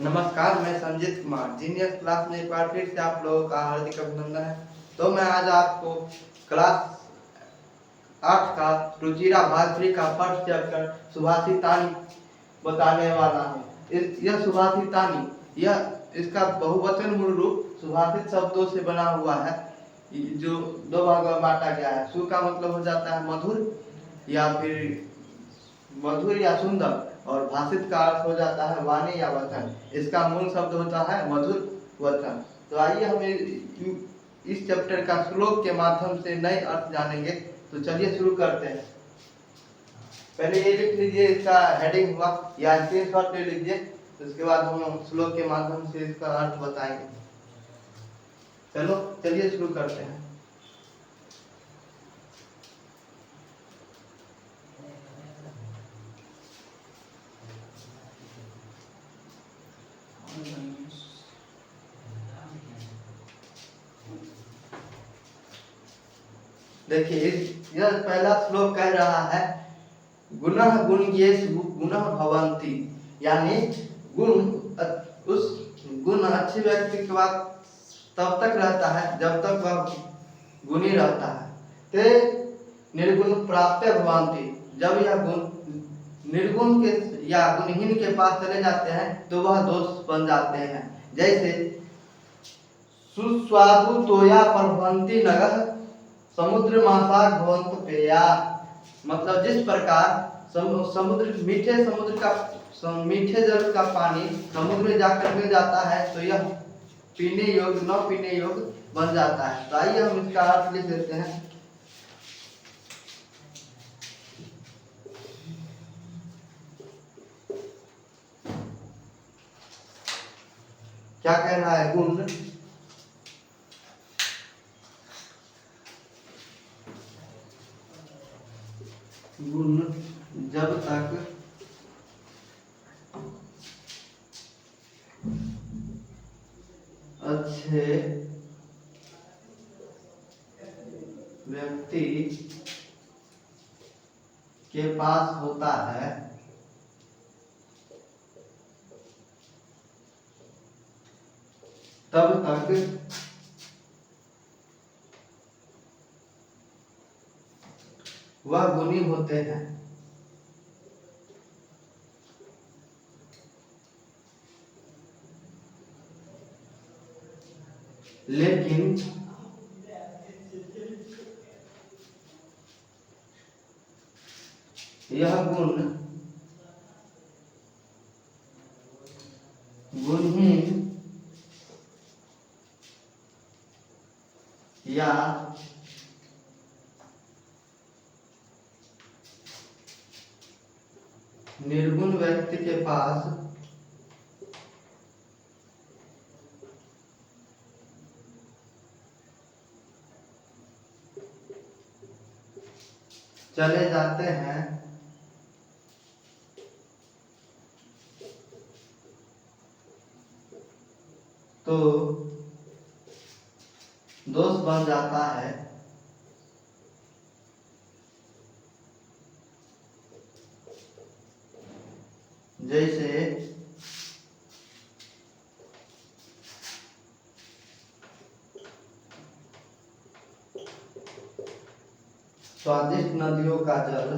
नमस्कार, मैं Sanjeet Kumar genius class में एक बार फिर से आप लोगों का हार्दिक अभिनंदन है। तो मैं आज आपको क्लास 8 का रुचिरा भाग 3 का फर्स्ट चैप्टर सुभाषितानी बताने वाला हूँ। यह सुभाषितानी इसका बहुवचन मूल रूप सुभाषित शब्दों से बना हुआ है, जो दो भागों में बांटा गया है। सु का मतलब हो जाता है मधुर या सुंदर, और भाषित का अर्थ हो जाता है वाणी या वचन। इसका मूल शब्द होता है मधुर वचन। तो आइए हम इस चैप्टर का श्लोक के माध्यम से नए अर्थ जानेंगे। तो चलिए शुरू करते हैं। पहले ये लिख लीजिए, इसका हेडिंग हुआ या स्क्रीनशॉट ले लीजिए। उसके बाद हम श्लोक के माध्यम से इसका अर्थ बताएंगे। चलिए शुरू करते हैं। देखिए, यह पहला श्लोक कह रहा है गुणः गुणयेषु गुणः भवन्ति, यानी उस गुण अच्छे व्यक्ति के बाद तब तक रहता है जब तक वह गुणी रहता है। ते निर्गुण प्राप्य भवन्ति, जब यह गुण निर्गुण के या गुणहीन के पास चले जाते हैं तो वह दोष बन जाते हैं। जैसे सुस्वादु तोया प्रभवन्ति नगः समुद्र मासा भवन्त पेया। मतलब जिस प्रकार मीठे जल का पानी समुद्र में जाकर मिल जाता है तो यह पीने योग्य न पीने योग्य बन जाता है। तो आइए हम इसका अर्थ लिख देते हैं। क्या कह रहा है? गुण जब तक अच्छे व्यक्ति के पास होता है तब तक वह गुणी होते हैं। लेकिन यह गुणहीन या निर्गुण व्यक्ति के पास चले जाते हैं तो दोष बन जाता है। जैसे स्वादिष्ट नदियों का जल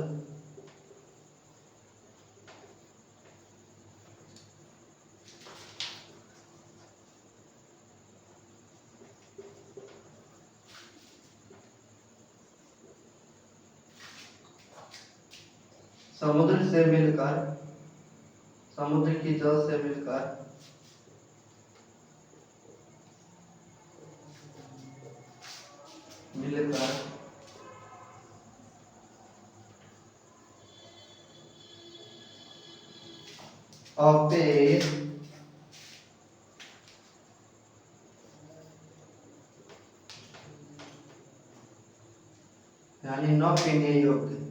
समुद्र की जल से मिलकर अपेय यानी न पीने योग्य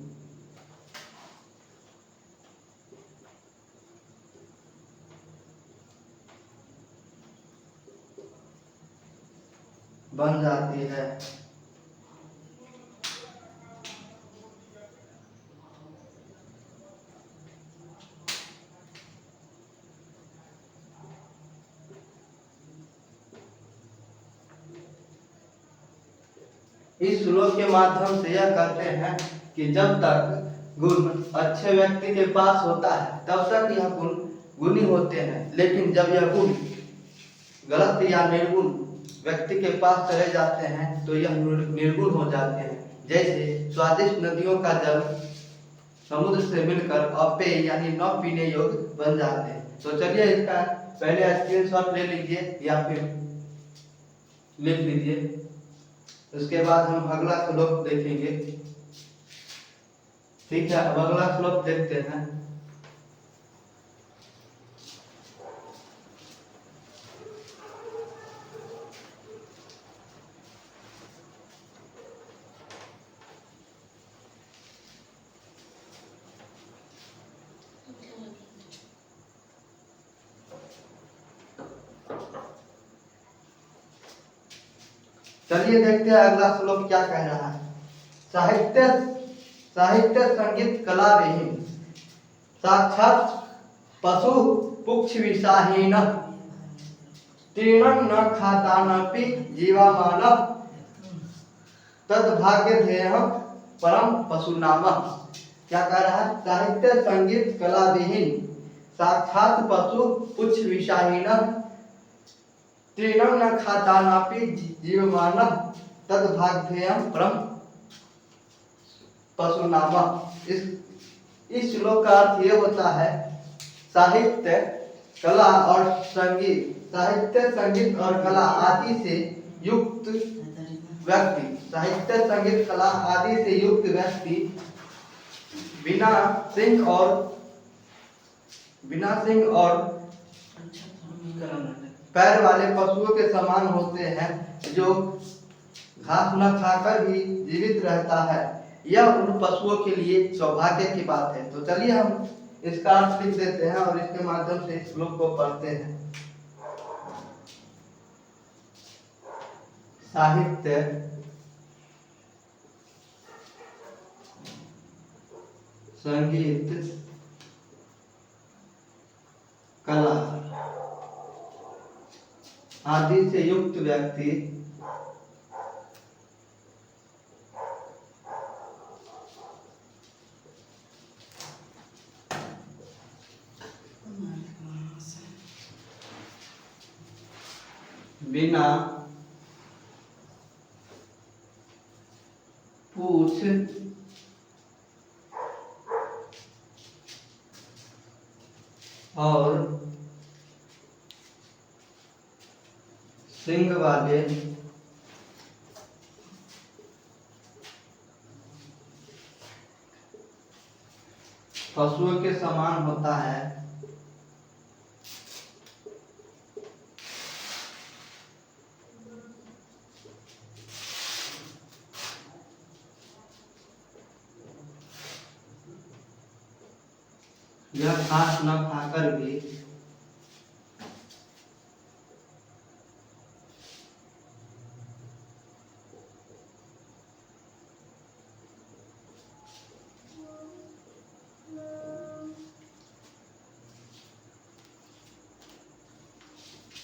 बन जाती है। इस श्लोक के माध्यम से यह कहते हैं कि जब तक गुण अच्छे व्यक्ति के पास होता है तब तक यह गुण गुणी होते हैं, लेकिन जब यह गुण गलत या निर्गुण व्यक्ति के पास चले जाते हैं तो यह निर्गुण हो जाते हैं। जैसे स्वादिष्ट नदियों का जल समुद्र से मिलकर अपेय यानी न पीने योग्य बन जाते हैं। तो चलिए इसका पहले स्क्रीनशॉट ले लीजिए या फिर लिख लीजिए, उसके बाद हम अगला श्लोक देखेंगे। ठीक है, अब अगला श्लोक देखते हैं। चलिए देखते हैं अगला श्लोक क्या कह रहा है। साहित्य साहित्य संगीत कला विहीन साक्षात पशु पुक्ष विषाहीन तीर्णं न खातानपि जीवामान तद्भाग्य ध्येय परम पशु नाम। क्या कह रहा है? साहित्य संगीत कला विहीन साक्षात पशु पुक्ष विषाहीन तीर्णं न खातानपि जीवामान तद्भाग्येयं परम पशु नाम। इस श्लोक का अर्थ ये होता है साहित्य कला और संगीत, साहित्य संगीत और कला आदि से युक्त व्यक्ति, साहित्य संगीत कला आदि से युक्त व्यक्ति बिना सिंह और पैर वाले पशुओं के समान होते हैं, जो घास न खाकर भी जीवित रहता है। यह उन पशुओं के लिए सौभाग्य की बात है। तो चलिए हम इसका अर्थ लिख देते हैं और इसके माध्यम से इस श्लोक को पढ़ते हैं। साहित्य संगीत कला आदि से युक्त व्यक्ति बिना पूछ और सिंग वाले पशुओं के समान होता है। यह घास न खाकर भी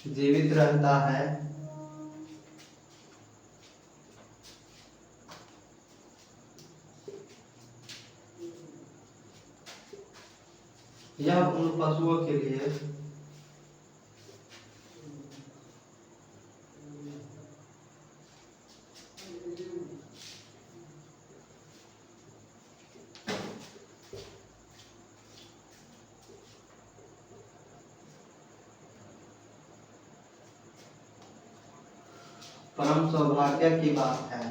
जीवित रहता है। यह उन पशुओं के लिए परम सौभाग्य की बात है।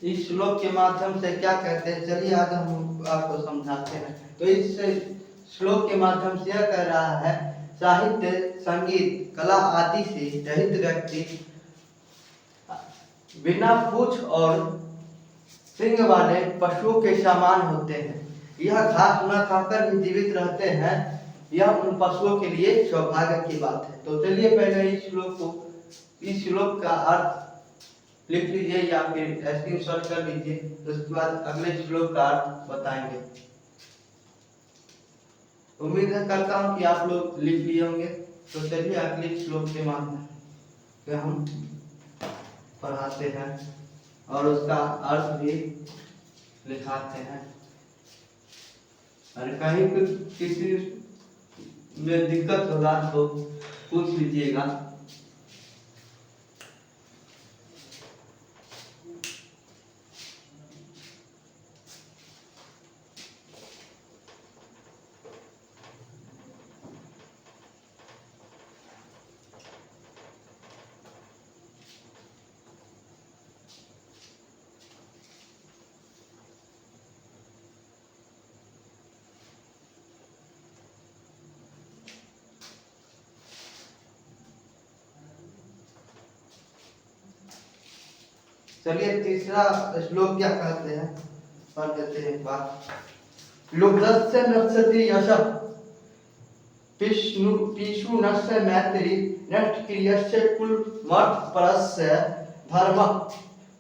इस श्लोक के माध्यम से क्या कहते हैं, चलिए आज हम आपको समझाते हैं। तो इस श्लोक के माध्यम से यह कह रहा है साहित्य संगीत कला आदि से रहित व्यक्ति बिना पूछ और सिंग वाले पशुओं के समान होते हैं। यह घास न खाकर भी जीवित रहते हैं। यह उन पशुओं के लिए सौभाग्य की बात है। तो चलिए पहले इस श्लोक का अर्थ लिख लीजिए या फिर स्क्रीनशॉट कर लीजिए, उसके बाद अगले श्लोक का अर्थ बताएंगे। उम्मीद है करता हूँ कि आप लोग लिख लिए होंगे। तो चलिए अगले श्लोक के माध्यम से हम पढ़ाते हैं और उसका अर्थ भी लिखाते हैं। और कहीं किसी में दिक्कत होगा तो पूछ लीजिएगा। चलिए तीसरा श्लोक क्या कहते हैं पढ़ देते हैं एक बार। लुब्धस्य नश्यति यशः पीशूनस्य मैत्री नष्टक्रियस्य कुलमर्त्परस्य धर्मः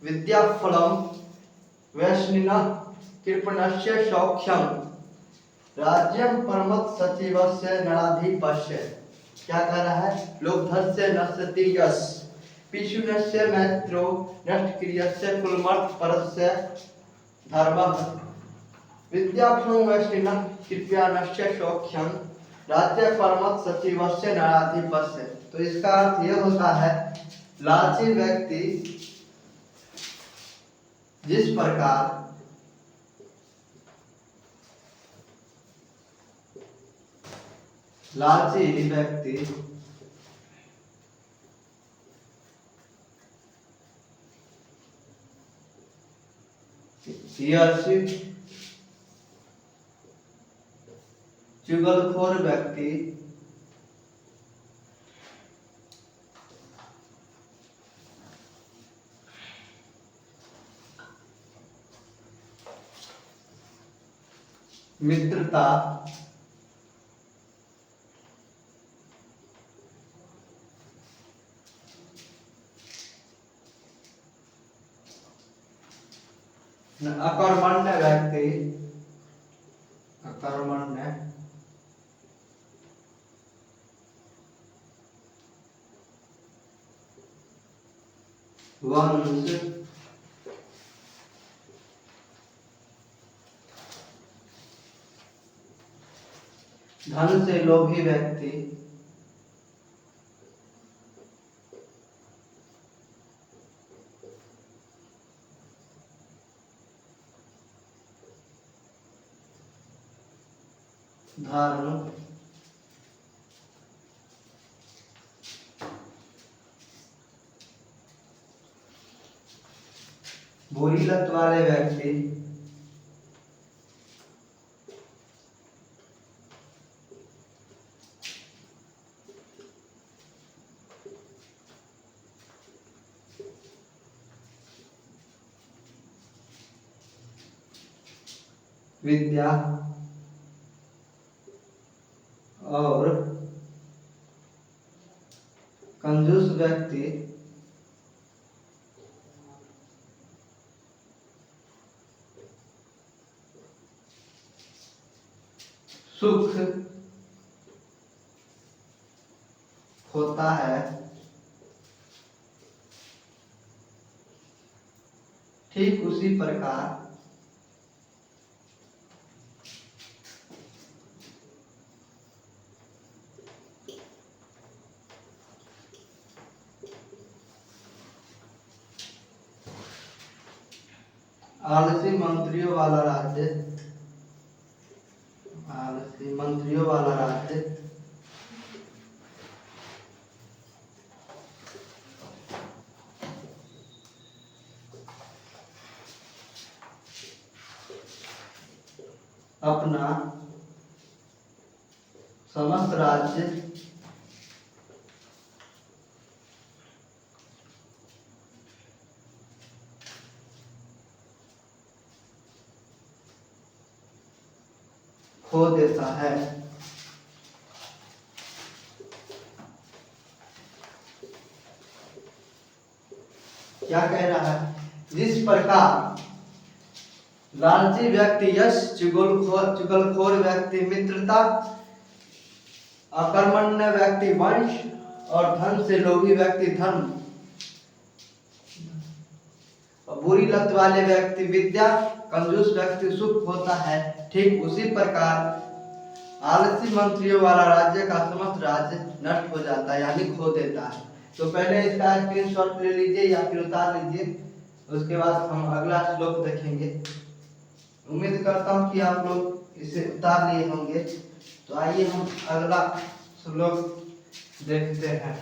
विद्याफलं वैष्णिनः कृपणस्य सौख्यं राज्यं परमत् सचिवस्य नराधिपस्य। क्या कह रहा है? लुब्धस्य नश्यति यश पीशूनस्य मैत्रो नष्टक्रियस्य कुलमर्त्परस्य धर्मः विद्याफलं वैष्णिनः कृपणस्य सौख्यं राज्य परमत सचिवस्य नराधिपस्य। तो इसका अर्थ यह होता है, लालची व्यक्ति जिस प्रकार लालची व्यक्ति चुगलखोर व्यक्ति मित्रता अकर्मण्य व्यक्ति वंश धन से लोभी व्यक्ति धर्म बुरी लत वाले व्यक्ति विद्या और कंजूस व्यक्ति सुख होता है। ठीक उसी प्रकार आलसी मंत्रियों वाला राज्य अपना समस्त राज्य खो देता है। क्या कह रहा है, जिस प्रकार लालची व्यक्ति यश, चुगलखोर व्यक्ति मित्रता, अकर्मण्य व्यक्ति वंश और धन से लोभी व्यक्ति धर्म, बुरी लत वाले व्यक्ति विद्या, कंजूस व्यक्ति सुख होता है, ठीक उसी प्रकार आलसी मंत्रियों वाला राज्य का समस्त राज्य नष्ट हो जाता है, यानी खो देता है। तो पहले इसका स्क्रीनशॉट ले लीजिए या फिर उतार लीजिए, उसके बाद हम अगला श्लोक देखेंगे। उम्मीद करता हूँ कि आप लोग इसे उतार लिए होंगे। तो आइए हम अगला श्लोक देखते हैं।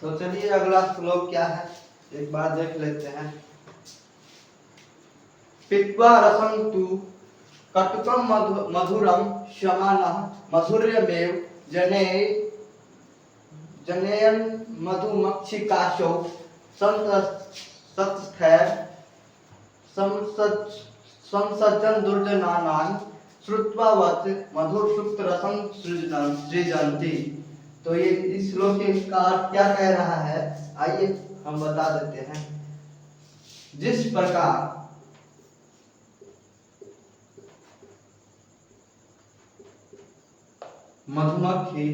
तो चलिए अगला श्लोक क्या है एक बार देख लेते हैं। पीत्वा रसं तु कटुकं मधुरं शमानः मधुर्यमेव जनेयन् मधुमक्षिकाशो संस्थैर् संसज्जन् दुर्जनानां श्रुत्वा वत् मधुरसुक्तरसं सृजन्ति। तो ये इस श्लोक का अर्थ क्या कह रहा है, आइए हम बता देते हैं। जिस प्रकार मधुमक्खी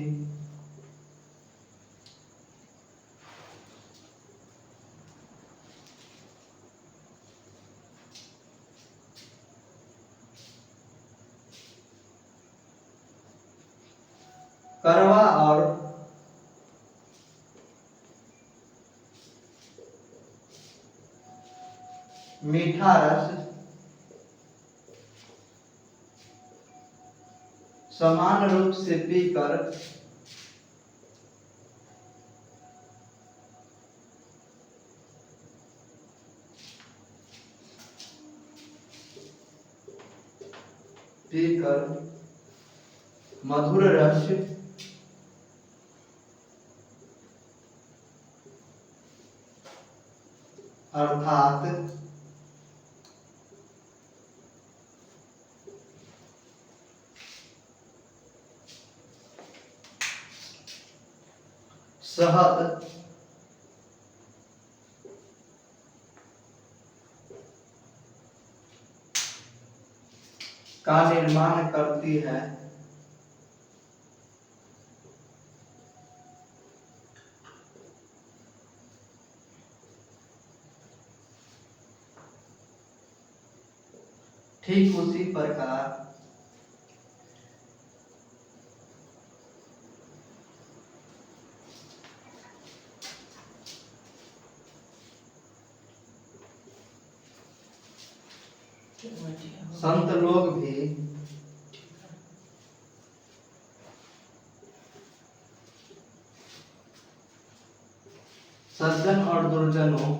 कड़वा और मीठा रस समान रूप से पीकर मधुर रस अर्थात शहद का निर्माण करती है, ठीक उसी प्रकार संत लोग भी सज्जन और दुर्जनों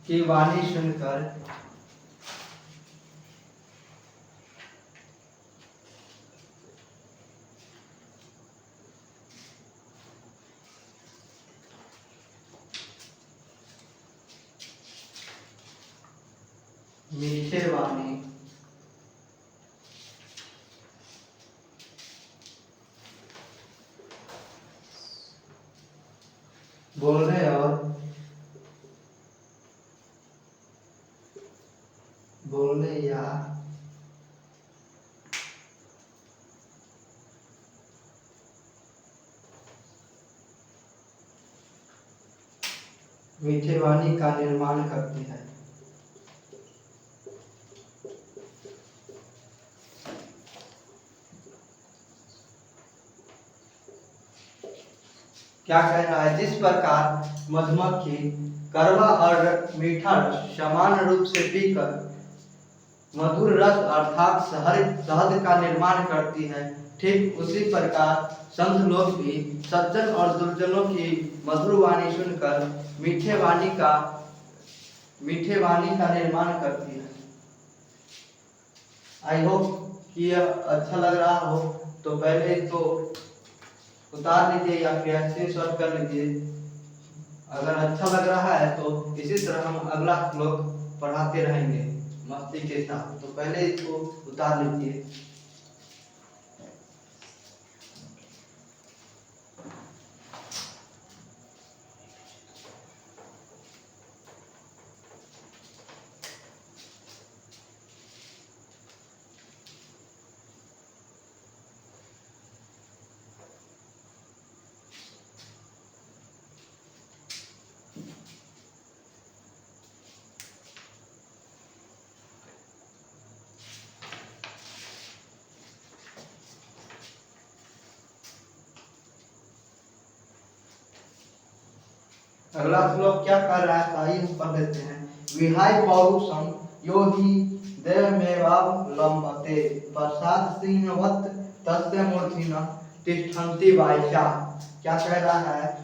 की वाणी सुनकर मीठे वाणी बोलने और बोलने या मीठे वाणी का निर्माण करती है। क्या कह रहा है, जिस प्रकार मधुमक्खी कड़वा और मीठा रस समान रूप से पीकर मधुर रस अर्थात शहद का निर्माण करती है। ठीक उसी प्रकार संत लोग भी सज्जन और दुर्जनों की मधुर वाणी सुनकर मीठे वाणी का निर्माण करती है। आई होप कि यह अच्छा लग रहा हो, तो पहले इसको उतार लीजिए या फिर स्क्रीनशॉट कर लीजिए। अगर अच्छा लग रहा है तो इसी तरह हम अगला श्लोक पढ़ाते रहेंगे मस्ती के साथ। तो पहले इसको उतार लीजिए। अगला श्लोक क्या कर रहा है आइए हम पढ़ लेते हैं। विहाय पौरुषम यो हि देवमेवावलंबते प्रसाद सिंहवत् तस्य मूर्धन्य तिष्ठन्ति वाचा। क्या कह रहा है?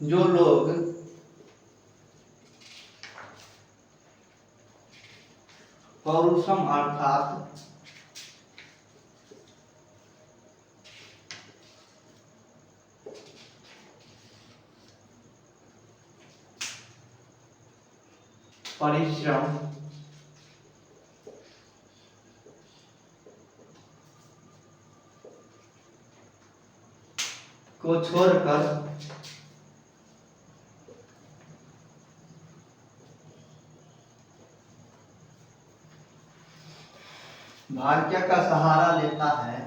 जो लोग पौरुषम अर्थात परिश्रम को छोड़कर भाग्य का सहारा लेता है,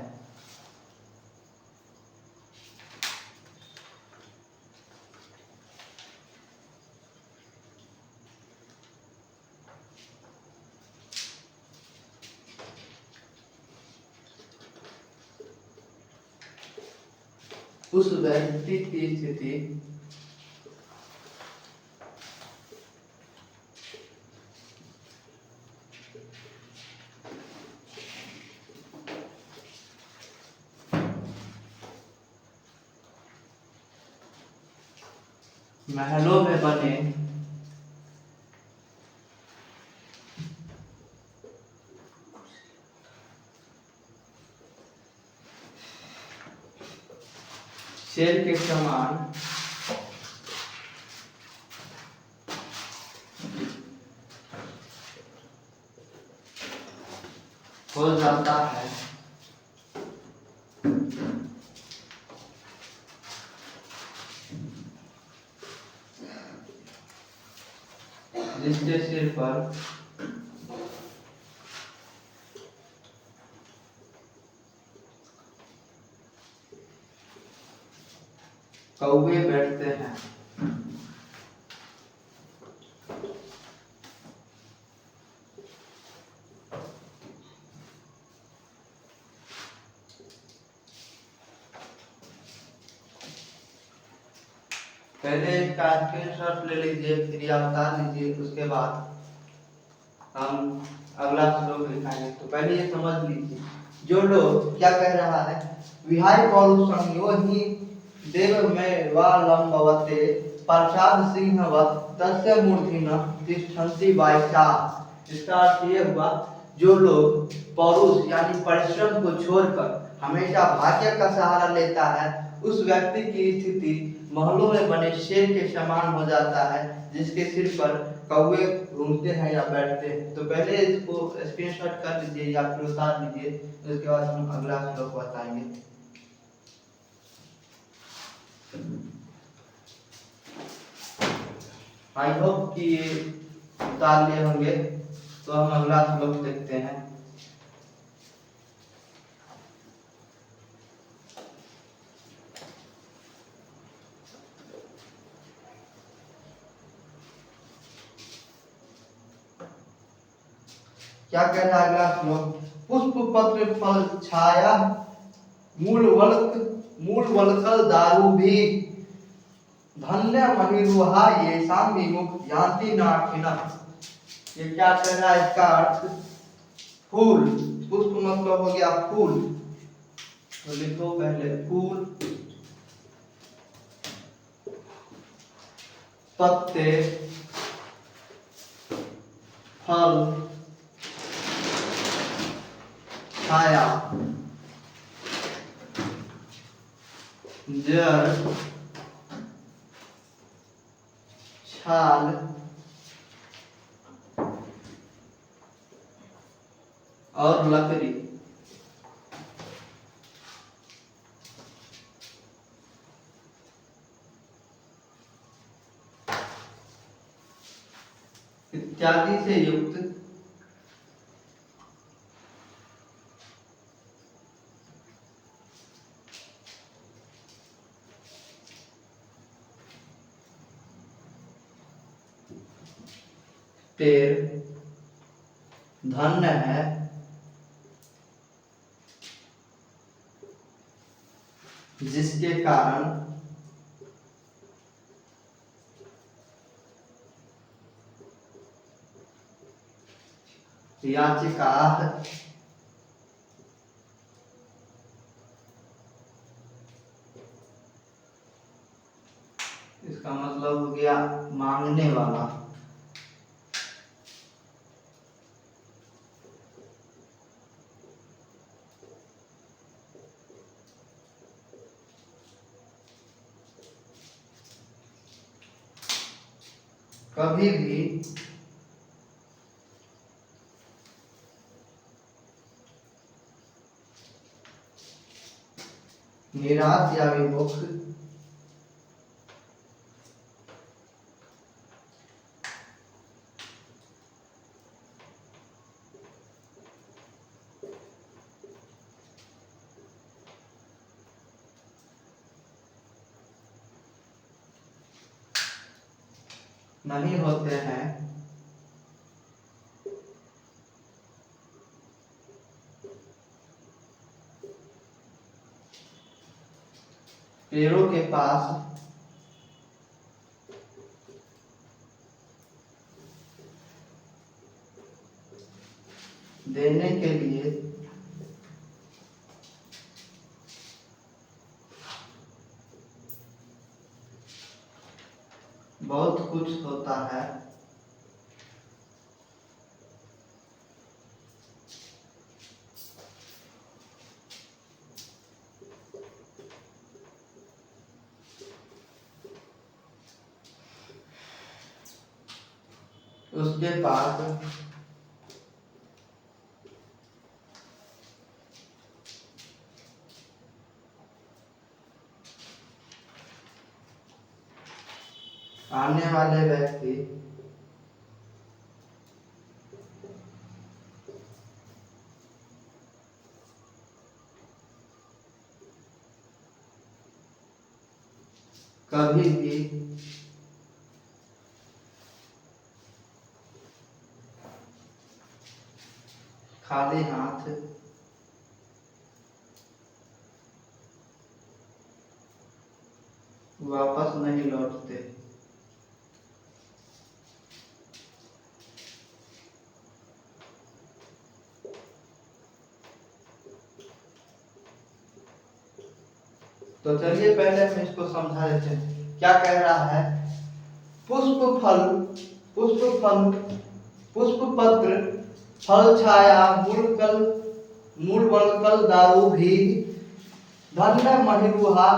उस व्यक्ति की स्थिति महलों में बने शेर के समान हो जाता है। जिसके सिर पर कौवे बैठते हैं। पहले इसका स्क्रीनशॉट ले लीजिए, फिर या उतार लीजिए, उसके बाद हम अगला श्लोक लिखाएंगे। तो पहले ये समझ लीजिए, जो लोग क्या कह रहा है, विहाय पौरुषम यो हि देवमेवावलंबते प्रसाद सिंहवत् तस्य मूर्धन्य तिष्ठन्ति वाचा। इसका अर्थ ये हुआ, जो लोग पौरुष यानी परिश्रम को छोड़कर हमेशा भाग्य का सहारा लेता है, उस व्यक्ति की स्थिति महलों में बने शेर के समान हो जाता है, जिसके सिर पर कौवे घूमते हैं या बैठते हैं। तो पहले इसको स्क्रीनशॉट कर लीजिए या फिर उतार लीजिए, उसके बाद हम अगला श्लोक बताएंगे। आई होप कि ये उतार लिए होंगे। तो हम अगला श्लोक देखते हैं। क्या कह रहा है अगला श्लोक? पुष्प पत्र फल छाया मूल वलकल दारू भी धन्य मणिरुहा ये शाम विमुख यान्ति नाथिना। ये क्या कह रहा है? इसका अर्थ फूल, पुष्प मतलब हो गया फूल, तो लिखो पहले फूल, पत्ते, फल, छाया, जड़, छाल और लकड़ी। इत्यादि से युक्त पेड़ धन्य है जिसके कारण याचिका इसका मतलब हो गया मांगने वाला। कभी भी निराश या विमुख नहीं होते हैं पेड़ों के पास देने के लिए बहुत कुछ होता है। उसके पास आने वाले व्यक्ति कभी भी खाली हाथ वापस नहीं लौटते। तो चलिए पहले हम इसको समझा देते हैं। क्या कह रहा है? पुष्प फल, पुष्प फल, पुष्प पत्र, फल छाया, मूल वलकल दारू भी धन्य मणिरुहा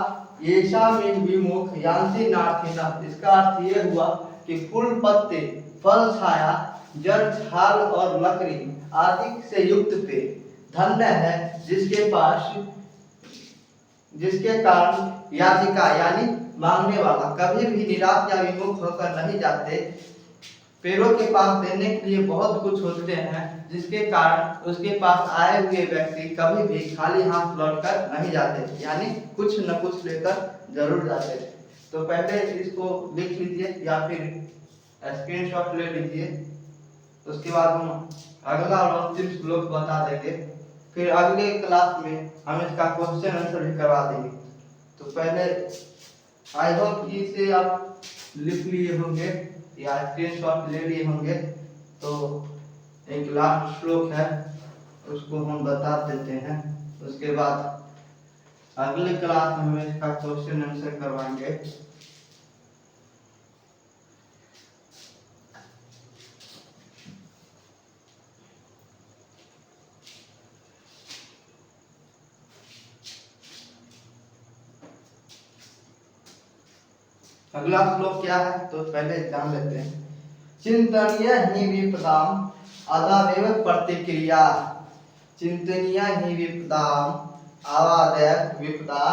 येषा में विमुख यान्ति नाथिना। इसका अर्थ ये हुआ कि फूल, पत्ते, फल, छाया, जड़, छाल और लकड़ी आदि से युक्त पेड़ धन्य है जिसके कारण याचिका यानी मांगने वाला कभी भी निराश या विमुख होकर नहीं जाते। पेड़ों के पास देने के लिए बहुत कुछ होते हैं, जिसके कारण उसके पास आए हुए व्यक्ति कभी भी खाली हाथ लौटकर नहीं जाते, यानी कुछ न कुछ लेकर जरूर जाते। तो पहले इसको लिख लीजिए या फिर स्क्रीनशॉट ले लीजिए, उसके बाद हम अगला और अंतिम श्लोक बता देंगे, फिर अगले क्लास में हम इसका क्वेश्चन आंसर भी करवा देंगे। तो पहले आई होप इसे आप लिख लिए होंगे या स्क्रीनशॉट ले लिए होंगे। तो एक लास्ट श्लोक है, उसको हम बता देते हैं, उसके बाद अगले क्लास में हम इसका क्वेश्चन आंसर करवाएंगे। अगला श्लोक क्या है तो पहले जान लेते हैं। चिंतनीय ही विपदाम आदावेव प्रतिक्रिया, चिंतनीय ही विपदाम आवादेव विपदा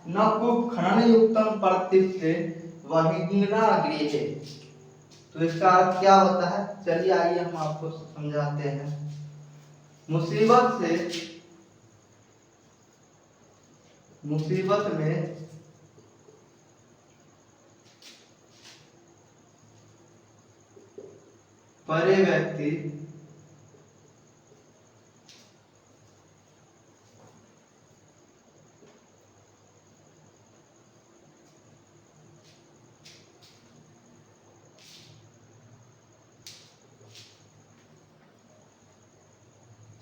न कुप खनन युक्तम प्रतिष्ठे वहिंगना गृहे। तो इसका अर्थ क्या होता है, चलिए आइए हम आपको समझाते हैं। मुसीबत में परे व्यक्ति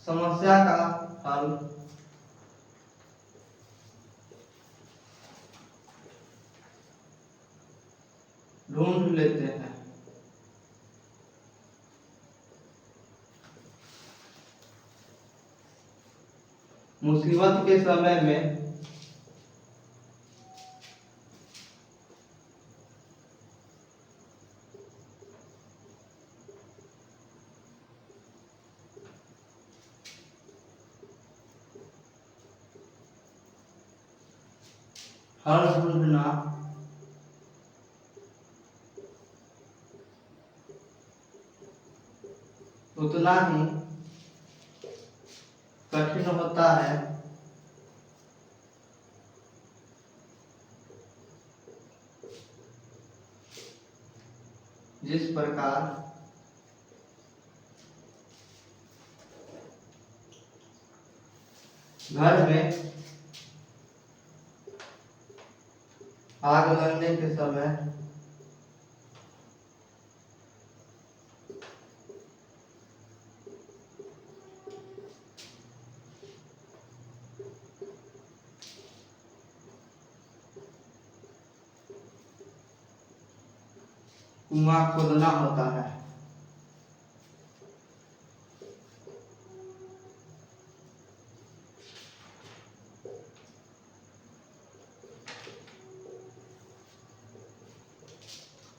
समस्या का हल ढूंढ लेते हैं। मुसीबत के समय में हल ढूंढना उतना ही कठिन होता है जिस प्रकार घर में आग लगने के समय कुआं खोदना होता है।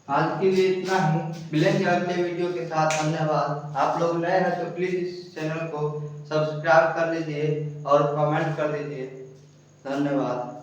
आज के लिए इतना ही, मिलेंगे अगले वीडियो के साथ। धन्यवाद। आप लोग नए हैं तो प्लीज इस चैनल को सब्सक्राइब कर लीजिए और कमेंट कर दीजिए। धन्यवाद।